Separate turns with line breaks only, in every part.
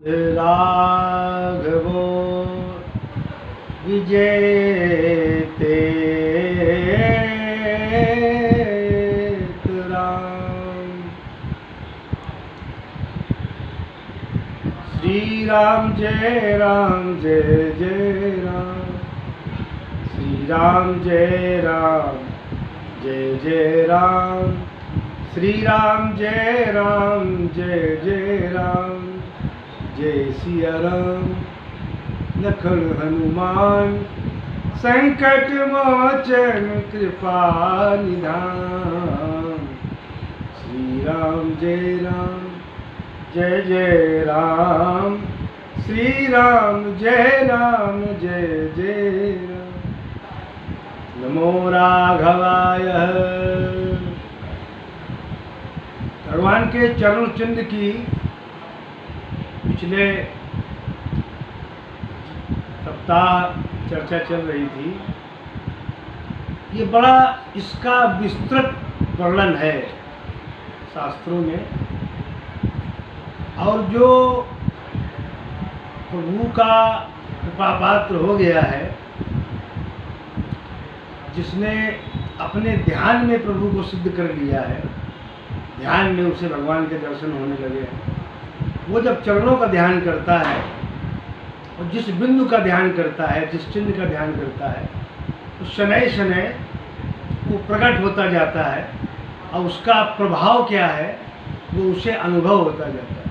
राघवो विजेते राम। श्री राम जय जय राम। श्री राम जय जय राम। श्री राम जय जय राम। जय सिया राम लखन हनुमान संकट मोचन कृपा निधान। श्री राम जय जय राम। श्री राम जय जय राम। नमो राघवाय। भगवान के चरण चिन्ह की पिछले सप्ताह चर्चा चल रही थी। ये बड़ा इसका विस्तृत वर्णन है शास्त्रों में, और जो प्रभु का कृपा पात्र हो गया है, जिसने अपने ध्यान में प्रभु को सिद्ध कर लिया है, ध्यान में उसे भगवान के दर्शन होने लगे हैं, वो जब चरणों का ध्यान करता है और जिस बिंदु का ध्यान करता है, जिस चिन्ह का ध्यान करता है, तो शनैः शनैः वो प्रकट होता जाता है और उसका प्रभाव क्या है वो उसे अनुभव होता जाता है।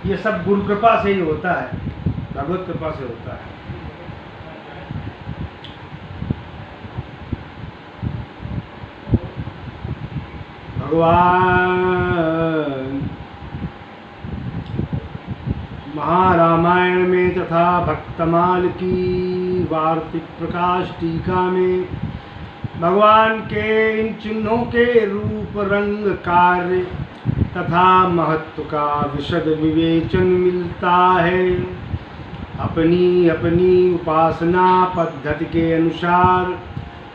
ये सब गुरु कृपा से ही होता है, भगवत कृपा से होता है। भगवान महारामायण में तथा भक्तमाल की वार्तिक प्रकाश टीका में भगवान के इन चिन्हों के रूप, रंग, कार्य तथा महत्व का विशद विवेचन मिलता है। अपनी अपनी उपासना पद्धति के अनुसार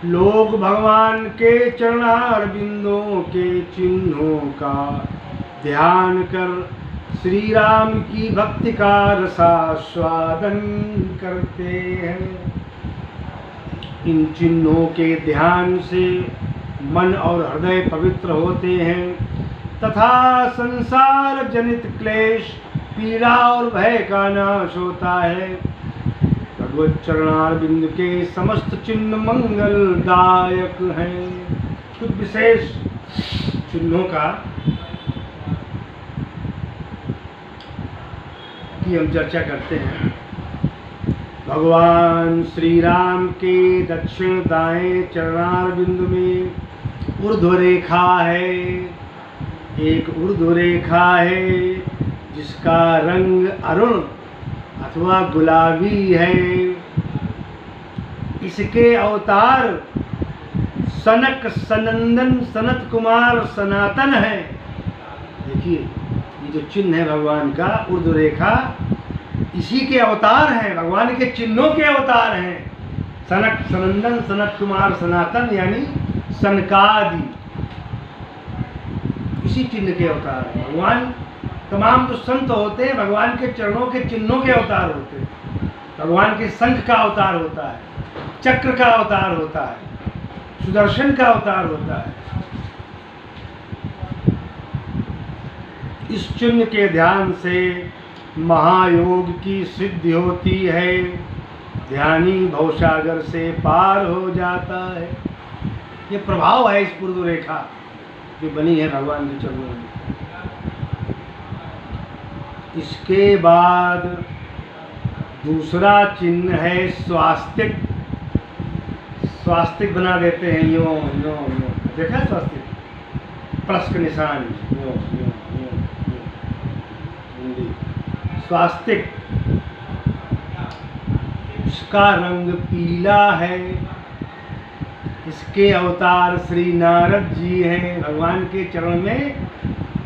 लोग भगवान के चरणार बिंदों के चिन्हों का ध्यान कर श्री राम की भक्ति का रसास्वादन करते हैं। इन चिन्हों के ध्यान से मन और हृदय पवित्र होते हैं तथा संसार जनित क्लेश, पीड़ा और भय का नाश होता है। भगवत चरणारविंद के समस्त चिन्ह मंगलदायक हैं। कुछ विशेष चिन्हों का की हम चर्चा करते हैं। भगवान श्री राम के दक्षिण दाएं चरणारविंद में ऊर्ध्व रेखा है। एक ऊर्ध्व रेखा है जिसका रंग अरुण अथवा गुलाबी है। इसके अवतार सनक, सनंदन, सनत कुमार, सनातन है। देखिए ये जो चिन्ह है भगवान का, ऊर्ध्व रेखा, इसी के अवतार हैं, भगवान के चिन्हों के अवतार हैं। सनक, सनंदन, सनत कुमार, सनातन यानी सनकादि, इसी चिन्ह के अवतार हैं। भगवान तमाम जो संत होते हैं भगवान के चरणों के चिन्हों के अवतार होते हैं। भगवान के शंख का अवतार होता है, चक्र का अवतार होता है, सुदर्शन का अवतार होता है। इस चिन्ह के ध्यान से महायोग की सिद्धि होती है। ध्यानी भवसागर से पार हो जाता है। ये प्रभाव है इस ऊर्ध्व रेखा जो बनी है भगवान के चरणों में। इसके बाद दूसरा चिन्ह है स्वास्तिक। स्वास्तिक बना देते हैं, यो यो यो, देखा है स्वास्तिक, प्लस का निशान, यो यो यो यो, हिंदी स्वास्तिक। इसका रंग पीला है। इसके अवतार श्री नारद जी हैं। भगवान के चरण में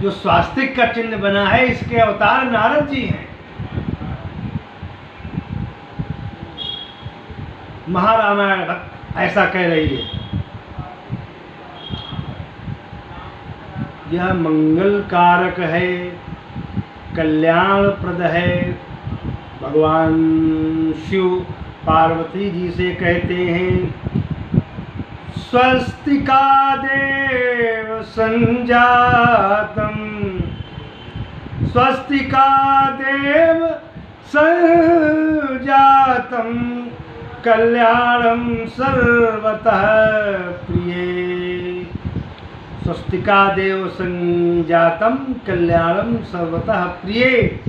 जो स्वास्तिक का चिन्ह बना है, इसके अवतार नारद जी हैं। महारामायण ऐसा कह रही है। यह मंगल कारक है। कल्याणप्रद है। भगवान शिव पार्वती जी से कहते हैं, स्वस्तिकादेव संजातम, स्वस्तिकादेव संजातम, कल्याणम सर्वतः प्रिय। स्वस्तिकादेव संजातम कल्याणम सर्वतः प्रिय। ये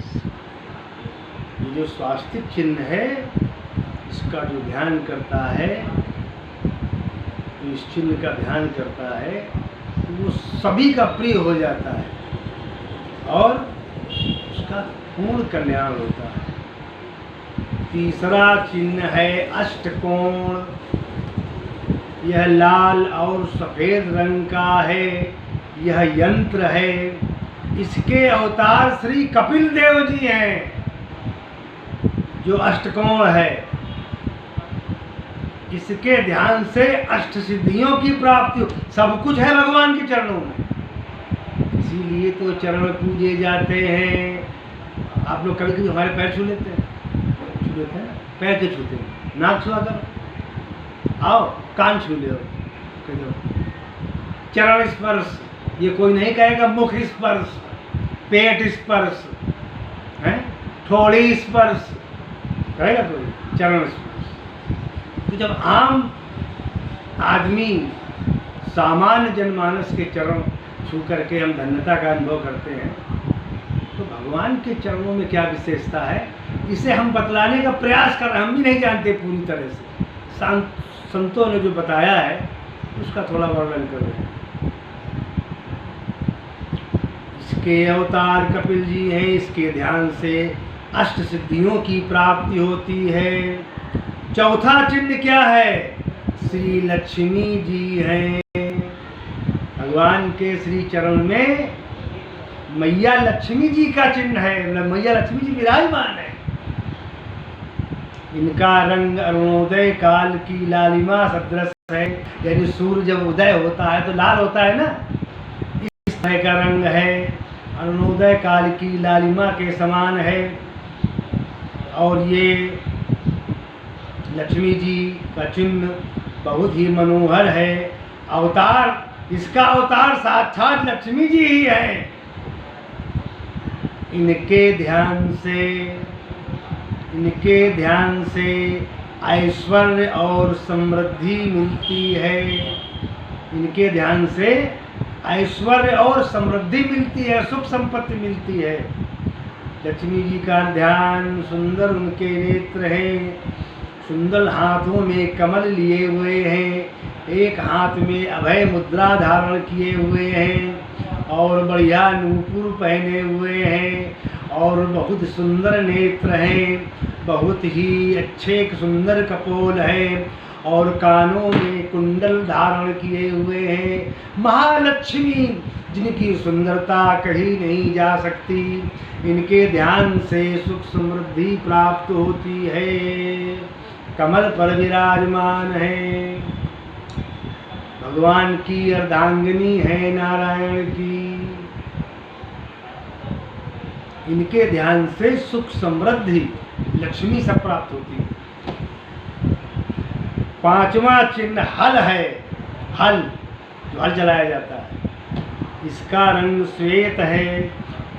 जो स्वास्तिक चिन्ह है, इसका जो ध्यान करता है, तो इस चिन्ह का ध्यान करता है, तो वो सभी का प्रिय हो जाता है और उसका पूर्ण कल्याण होता है। तीसरा चिन्ह है अष्टकोण। यह लाल और सफ़ेद रंग का है। यह यंत्र है। इसके अवतार श्री कपिल देव जी हैं। जो अष्टकोण है, इसके ध्यान से अष्ट सिद्धियों की प्राप्ति हो। सब कुछ है भगवान के चरणों में, इसीलिए तो चरण पूजे जाते हैं। आप लोग कभी कभी हमारे पैर छू लेते हैं, पैर के छूते हैं, नाक छुआ करो, आओ कान छू ले, चरण स्पर्श। ये कोई नहीं कहेगा मुख स्पर्श, पेट स्पर्श है, थोड़ी स्पर्श कहेगा कोई, चरण स्पर्श। तो जब आम आदमी सामान्य जनमानस के चरण छू करके हम धन्यता का अनुभव करते हैं, तो भगवान के चरणों में क्या विशेषता है, इसे हम बतलाने का प्रयास कर रहे हैं। हम भी नहीं जानते पूरी तरह से, संतों ने जो बताया है उसका थोड़ा वर्णन कर रहे हैं। इसके अवतार कपिल जी हैं। इसके ध्यान से अष्ट सिद्धियों की प्राप्ति होती है। चौथा चिन्ह क्या है? श्री लक्ष्मी जी हैं। भगवान के श्री चरण में मैया लक्ष्मी जी का चिन्ह है, मैया लक्ष्मी जी विराजमान है। इनका रंग अरुणोदय काल की लालिमा सदृश है। यानी सूर्य जब उदय होता है तो लाल होता है ना, इस तरह का रंग है। अरुणोदय काल की लालिमा के समान है। और ये लक्ष्मी जी का चिन्ह बहुत ही मनोहर है। अवतार, इसका अवतार साक्षात लक्ष्मी जी ही है। इनके ध्यान से ऐश्वर्य और समृद्धि मिलती है। इनके ध्यान से ऐश्वर्य और समृद्धि मिलती है, सुख संपत्ति मिलती है। लक्ष्मी जी का ध्यान, सुंदर उनके नेत्र हैं, सुंदर हाथों में कमल लिए हुए हैं, एक हाथ में अभय मुद्रा धारण किए हुए हैं और बढ़िया नूपुर पहने हुए हैं और बहुत सुंदर नेत्र हैं, बहुत ही अच्छे सुंदर कपोल हैं और कानों में कुंडल धारण किए हुए हैं। महालक्ष्मी, जिनकी सुंदरता कहीं नहीं जा सकती, इनके ध्यान से सुख समृद्धि प्राप्त होती है। कमल पर विराजमान है। भगवान की अर्धांगिनी है नारायण की। इनके ध्यान से सुख समृद्धि लक्ष्मी सब प्राप्त होती है। पांचवा चिन्ह हल है। हल, जो हल चलाया जाता है, इसका रंग श्वेत है।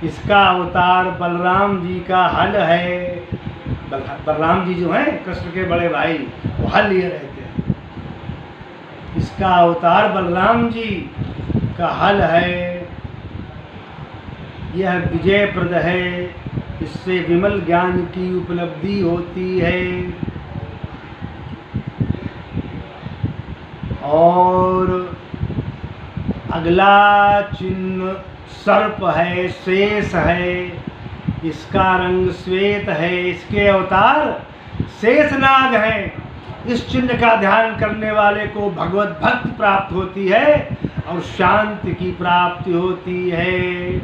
इसका अवतार बलराम जी का हल है। बलराम जी जो हैं कृष्ण के बड़े भाई, वो हल लिए रहते हैं। इसका अवतार बलराम जी का हल है। यह विजयप्रद है। इससे विमल ज्ञान की उपलब्धि होती है। और अगला चिन्ह सर्प है, शेष है। इसका रंग श्वेत है। इसके अवतार शेषनाग हैं। इस चिन्ह का ध्यान करने वाले को भगवत भक्ति प्राप्त होती है और शांति की प्राप्ति होती है।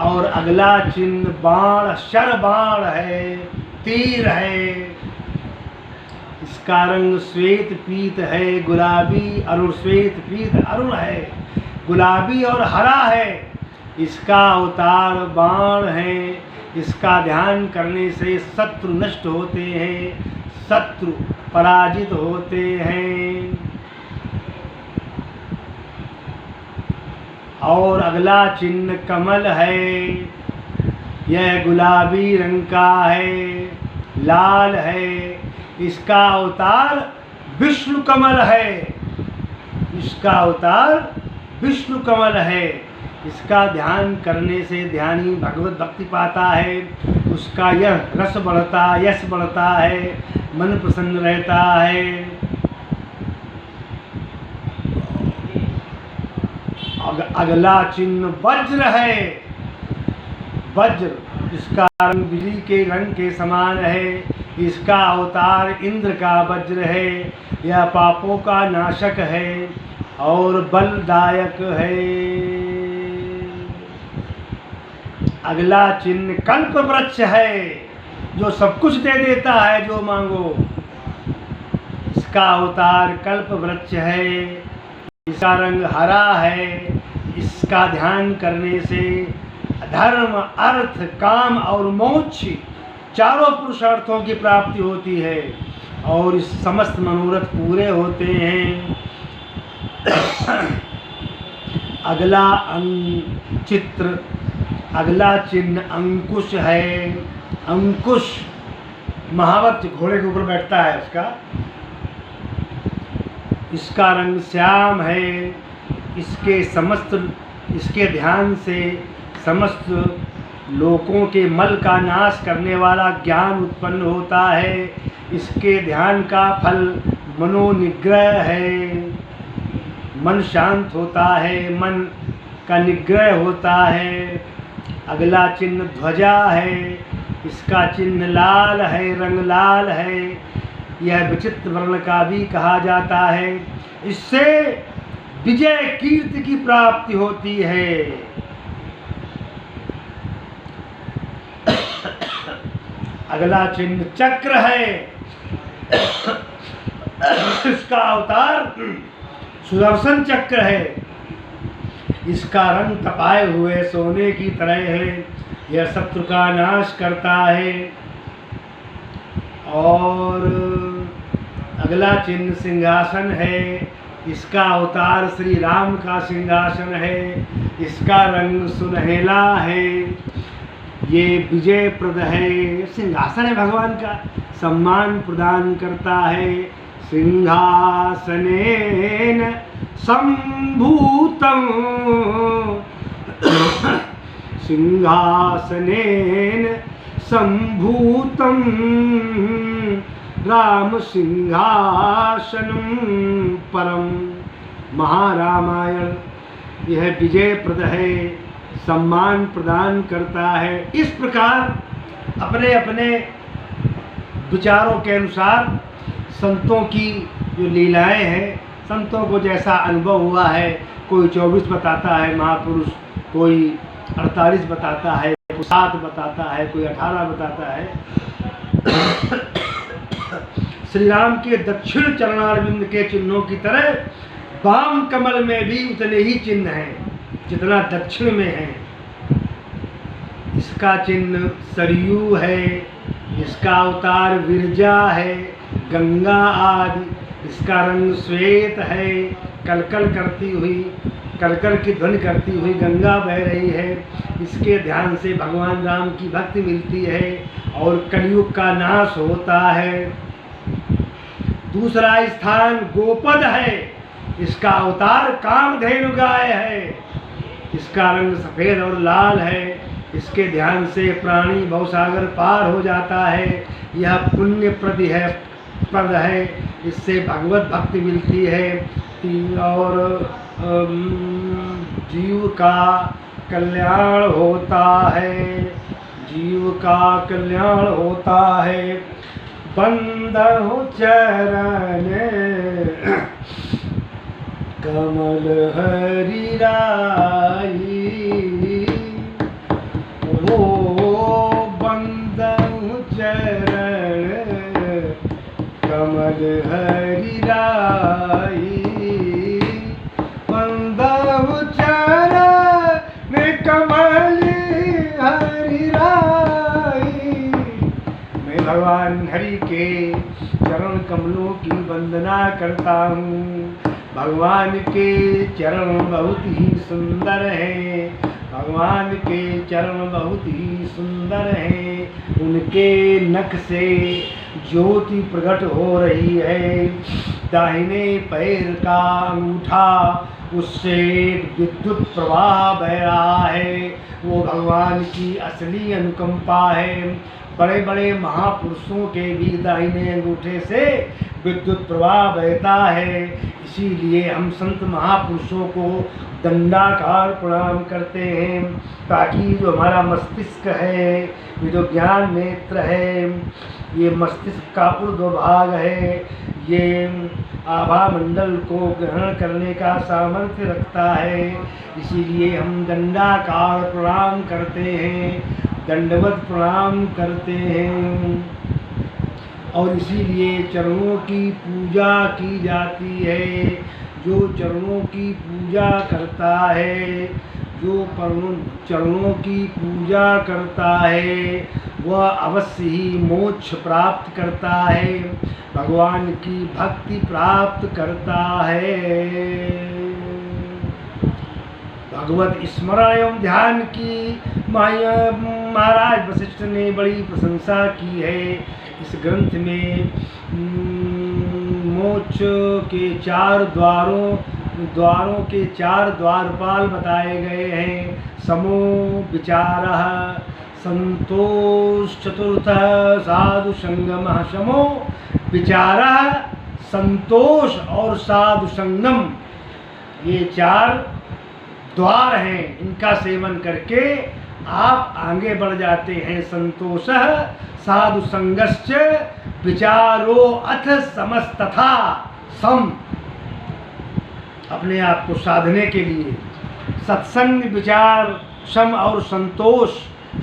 और अगला चिन्ह बाण, शर बाण है, तीर है। इसका रंग श्वेत पीत है, गुलाबी, अरुण, श्वेत पीत अरुण है, गुलाबी और हरा है। इसका अवतार बाण है। इसका ध्यान करने से शत्रु नष्ट होते हैं, शत्रु पराजित होते हैं। और अगला चिन्ह कमल है। यह गुलाबी रंग का है, लाल है। इसका अवतार विष्णु कमल है। इसका अवतार विष्णु कमल है। इसका ध्यान करने से ध्यानी भगवत भक्ति पाता है। उसका यह रस बढ़ता, यश बढ़ता है, मन प्रसन्न रहता है। अगला चिन्ह वज्र है। वज्र, इसका रंग बिजली के रंग के समान है। इसका अवतार इंद्र का वज्र है। यह पापों का नाशक है और बलदायक है। अगला चिन्ह कल्प वृक्ष है, जो सब कुछ दे देता है जो मांगो। इसका अवतार कल्प वृक्ष है। इसका रंग हरा है। इसका ध्यान करने से धर्म, अर्थ, काम और मोक्ष चारों पुरुषार्थों की प्राप्ति होती है और इस समस्त मनोरथ पूरे होते हैं। अगला चिन्ह अंकुश है। अंकुश महावत घोड़े के ऊपर बैठता है उसका। इसका रंग श्याम है। इसके ध्यान से समस्त लोकों के मल का नाश करने वाला ज्ञान उत्पन्न होता है। इसके ध्यान का फल मनोनिग्रह है। मन शांत होता है, मन का निग्रह होता है। अगला चिन्ह ध्वजा है। इसका चिन्ह लाल है, रंग लाल है। यह विचित्र वर्ण का भी कहा जाता है। इससे विजय कीर्ति की प्राप्ति होती है। अगला चिन्ह चक्र है। इसका अवतार सुदर्शन चक्र है। इसका रंग तपाए हुए सोने की तरह है। यह शत्रु का नाश करता है। और अगला चिन्ह सिंहासन है। इसका अवतार श्री राम का सिंहासन है। इसका रंग सुनहला है। ये विजय प्रद है। सिंहासन है, भगवान का सम्मान प्रदान करता है। सिंहासनेन संभूतं सिंहासनेन संभूतं राम सिंहासनं परम। महारामायण यह विजय प्रद है, सम्मान प्रदान करता है। इस प्रकार अपने अपने विचारों के अनुसार संतों की जो लीलाएं हैं, संतों को जैसा अनुभव हुआ है, कोई 24 बताता है महापुरुष, कोई 48 बताता है, कोई 7 बताता है, कोई 18 बताता है। श्री राम के दक्षिण चरणारविंद के चिन्हों की तरह वाम कमल में भी उतने ही चिन्ह हैं जितना दक्षिण में है। इसका चिन्ह सरयू है। इसका अवतार विरजा है, गंगा आदि। इसका रंग श्वेत है। कलकल की ध्वनि करती हुई गंगा बह रही है। इसके ध्यान से भगवान राम की भक्ति मिलती है और कलयुग का नाश होता है। दूसरा स्थान गोपद है। इसका अवतार कामधेनु गाय है। इसका रंग सफ़ेद और लाल है। इसके ध्यान से प्राणी भवसागर पार हो जाता है। यह पुण्य प्रद है। इससे भगवत भक्ति मिलती है और जीव का कल्याण होता है। जीव का कल्याण होता है। बंदहु चरण कमल हरि राई। ओ बंदहु चरण कमल हरि राई। बंदहु चरण कमल भगवान हरि के चरण कमलों की वंदना करता हूँ। भगवान के चरण बहुत ही सुंदर हैं, भगवान के चरण बहुत ही सुंदर हैं। उनके नख से ज्योति प्रकट हो रही है। दाहिने पैर का अंगूठा, उससे विद्युत प्रवाह बह रहा है। वो भगवान की असली अनुकंपा है। बड़े बड़े महापुरुषों के भी दाहिने अंगूठे से विद्युत प्रवाह बहता है। इसीलिए हम संत महापुरुषों को दंडाकार प्रणाम करते हैं, ताकि जो हमारा मस्तिष्क है, ये जो ज्ञान नेत्र है, ये मस्तिष्क का ऊर्ध्व भाग है, ये आभा मंडल को ग्रहण करने का सामर्थ्य रखता है। इसीलिए हम दंडाकार प्रणाम करते हैं, दंडवत प्रणाम करते हैं। और इसीलिए चरणों की पूजा की जाती है। जो चरणों की पूजा करता है, जो चरणों की पूजा करता है, वह अवश्य ही मोक्ष प्राप्त करता है, भगवान की भक्ति प्राप्त करता है। भगवत स्मरण एवं ध्यान की महाराज वशिष्ठ ने बड़ी प्रशंसा की है। इस ग्रंथ में मोक्ष के 4 द्वारों के 4 द्वारपाल बताए गए हैं। समो विचारः, संतोष चतुर्थः, साधु संगमः। समो विचारः, संतोष और साधु संगम, ये 4 द्वार हैं। इनका सेवन करके आप आगे बढ़ जाते हैं। संतोषः साधु संगश्च विचारो अथ समस्तथा। सम, अपने आप को साधने के लिए सत्संग, विचार, सम और संतोष।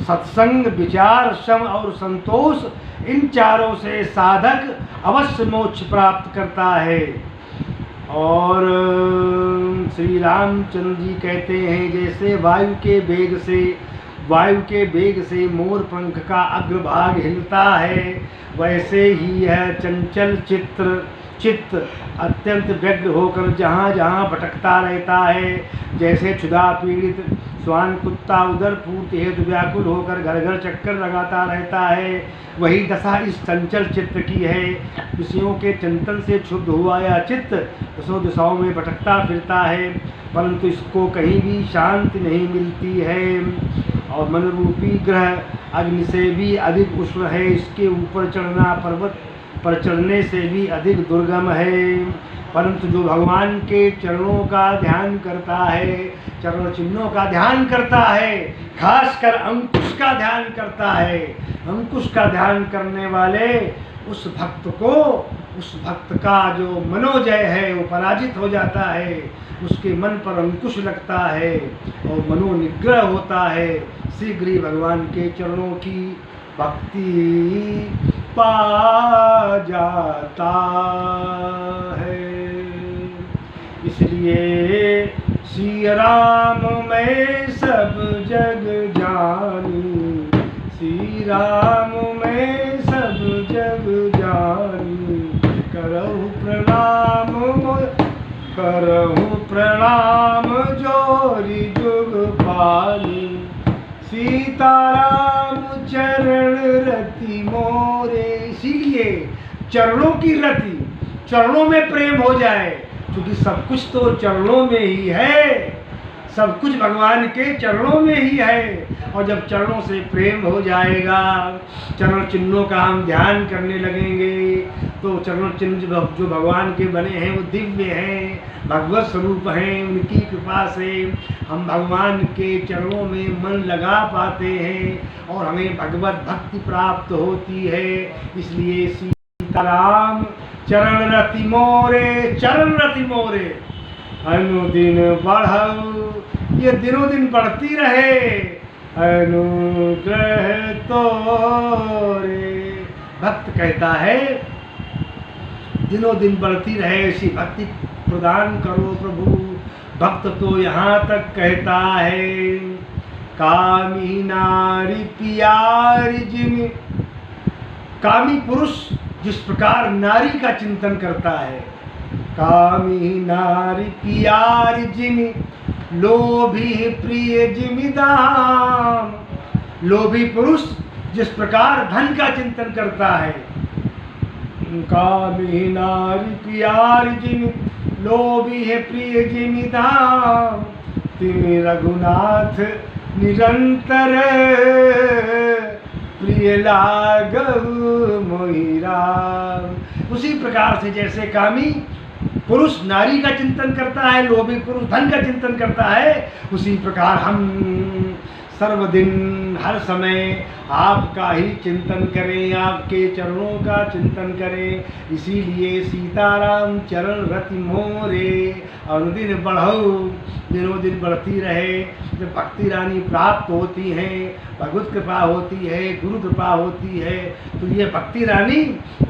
सत्संग, विचार, सम और संतोष, इन चारों से साधक अवश्य मोक्ष प्राप्त करता है। और श्री रामचंद्र जी कहते हैं, जैसे वायु के वेग से मोर पंख का अग्रभाग हिलता है, वैसे ही यह चंचल चित्त अत्यंत व्यग्र होकर जहाँ जहाँ भटकता रहता है। जैसे क्षुधा पीड़ित श्वान कुत्ता उदर पूर्ति हेतु व्याकुल होकर घर घर चक्कर लगाता रहता है, वही दशा इस चंचल चित्त की है। विषयों के चिंतन से क्षुब्ध हुआ यह चित्त दसों दिशाओं में भटकता फिरता है, परंतु इसको कहीं भी शांति नहीं मिलती है। और मन रूपी ग्रह अग्नि से भी अधिक उष्ण है, इसके ऊपर चढ़ना पर्वत पर चढ़ने से भी अधिक दुर्गम है। परंतु जो भगवान के चरणों का ध्यान करता है, चरण चिन्हों का ध्यान करता है, खासकर अंकुश का ध्यान करता है, अंकुश का ध्यान करने वाले उस भक्त का जो मनोजय है वो पराजित हो जाता है, उसके मन पर अंकुश लगता है और मनोनिग्रह होता है। शीघ्र ही भगवान के चरणों की भक्ति पा जाता है। इसलिए श्री राम मैं सब जग जानी, श्री राम मैं सब जग जानी, करहु प्रणाम जोरी जुग पानी, सीताराम चरण रति मोरे। इसीलिए चरणों की रति, चरणों में प्रेम हो जाए, क्योंकि सब कुछ तो चरणों में ही है, सब कुछ भगवान के चरणों में ही है। और जब चरणों से प्रेम हो जाएगा, चरण चिन्हों का हम ध्यान करने लगेंगे, तो चरण चिन्ह जो भगवान के बने हैं वो दिव्य हैं, भगवत स्वरूप हैं। उनकी कृपा से हम भगवान के चरणों में मन लगा पाते हैं और हमें भगवत भक्ति प्राप्त होती है। इसलिए सीताराम चरण रति मोरे, चरण रति मोरे अनुदिन बढ़ऊ, ये दिनों दिन बढ़ती रहे अनुग्रह तोरे। भक्त कहता है दिनों दिन बढ़ती रहे, ऐसी भक्ति प्रदान करो प्रभु। भक्त तो यहाँ तक कहता है, कामी नारी प्यारी जिन कामी पुरुष जिस प्रकार नारी का चिंतन करता है, कामी नारी प्यार जिमि लोभी प्रिय जिमि दाम। लोभी पुरुष जिस प्रकार धन का चिंतन करता है, कामी नारी प्यार जिमि लोभी है प्रिय जिमि दाम। तिमि रघुनाथ निरंतर प्रिय लागहु मोहि राम। उसी प्रकार से जैसे कामी पुरुष नारी का चिंतन करता है, लोभी पुरुष धन का चिंतन करता है, उसी प्रकार हम सर्वदिन हर समय आपका ही चिंतन करें, आपके चरणों का चिंतन करें। इसीलिए सीताराम चरण रति मोरे अनुदिन बढ़ो, दिनों दिन बढ़ती रहे। जब भक्ति रानी प्राप्त होती हैं, भगवत कृपा होती है, गुरु कृपा होती है, तो ये भक्ति रानी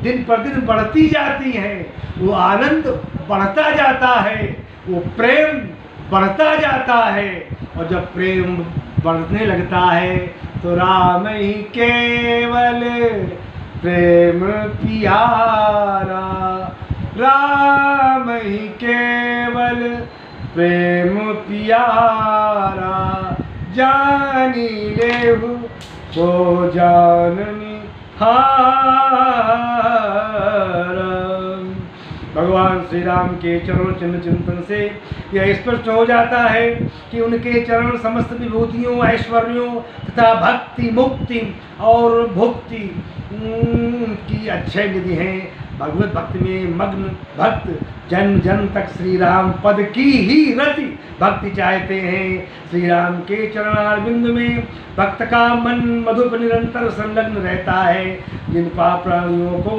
दिन पर दिन बढ़ती जाती हैं। वो आनंद बढ़ता जाता है, वो प्रेम बढ़ता जाता है, और जब प्रेम बढ़ने लगता है तो राम ही केवल प्रेम प्यारा, राम ही केवल प्रेम प्यारा। जानी लेहु तो जाननी हारा। भगवान श्री राम के चरण चिन्ह चिंतन से यह स्पष्ट हो जाता है कि उनके चरण समस्त विभूतियों, ऐश्वर्यों तथा भक्ति, मुक्ति और भुक्ति की अक्षय निधि हैं। भगवत भक्ति में मग्न भक्त जन्म जन्म तक श्री राम पद की ही रति भक्ति चाहते हैं। श्री राम के चरणारविंद में भक्त का मन मधुप निरंतर संलग्न रहता है। जिन पाप प्राणियों को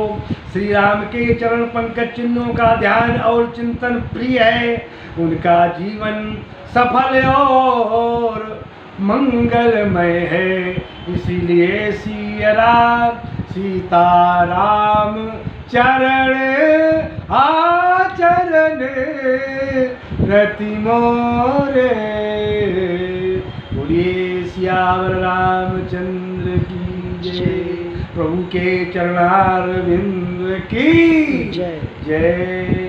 श्री राम के चरण पंकज चिन्हों का ध्यान और चिंतन प्रिय है, उनका जीवन सफल और मंगलमय है। इसीलिए सीताराम चरण आचरण रति मोरे। बोलिए सियावर रामचंद्र की जय। प्रभु के चरणारविंद की जय।